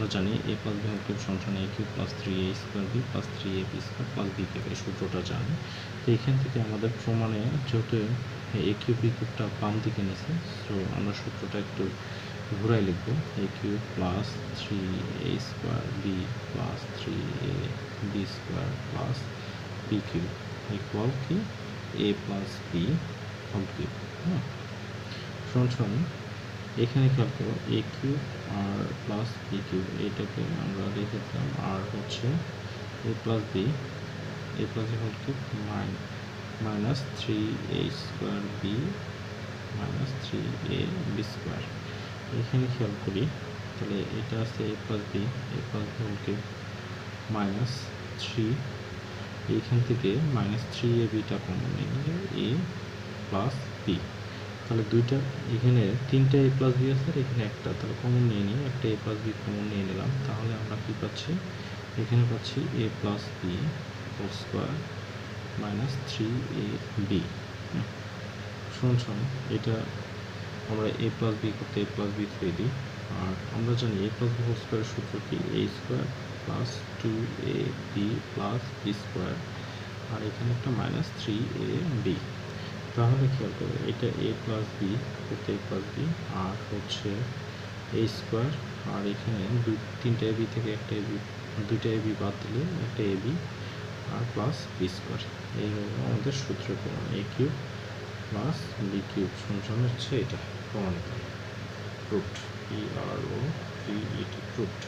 আমরা জানি a plus b whole cube সমান a cube plus 3a square b plus 3ab square plus b cube, এই সূত্রটা জানি। তো এখান থেকে আমাদের প্রমাণে যেহেতু a কিউব b কিউবটা বাম দিকে নিছে, সো আমরা সূত্রটা একটু ঘুরাই লিখব। a cube plus 3a square b plus 3ab square plus b cube equal কি a plus b whole cube. হ্যাঁ, সমান এখানে খেয়াল করো a কিউব আর প্লাস b কিউব, এটাকে আমরা রেখে দিলাম, আর হচ্ছে a plus b whole cube minus 3a square b minus 3ab square. এখানে খেয়াল করি তাহলে এটা আছে a plus b whole cube minus 3, এইখান থেকে মাইনাস 3abটা কমন নিয়ে নিলে a প্লাস b, তাহলে দুইটা এখানে তিনটা a প্লাস b আছে আর এখানে একটা, তাহলে কমন নিয়ে নিই, একটা a প্লাস b কমন নিয়ে নিলাম, তাহলে আমরা কি পাচ্ছি এখানে পাচ্ছি a plus b whole square minus 3ab সমান এটা আমরা a প্লাস b করতে a প্লাস b ধরে দিই। আর আমরা জানি a প্লাস b হোল স্কোয়ারের সূত্র কি a square plus 2ab plus b square, আর এখানে একটা মাইনাস 3ab। তাহলে খেয়াল করো এটা a প্লাস b করতে a প্লাস b আর হচ্ছে a স্কোয়ার, আর এখানে তিনটা ab থেকে একটা ab, দুইটা ab বাদ দিলে একটা ab আর প্লাস b স্কোয়ার। এই হলো আমাদের সূত্র প্রমাণ a cube plus b cube সমান হচ্ছে এটা প্রমাণিত, প্রুফড, PROVED, প্রুফড।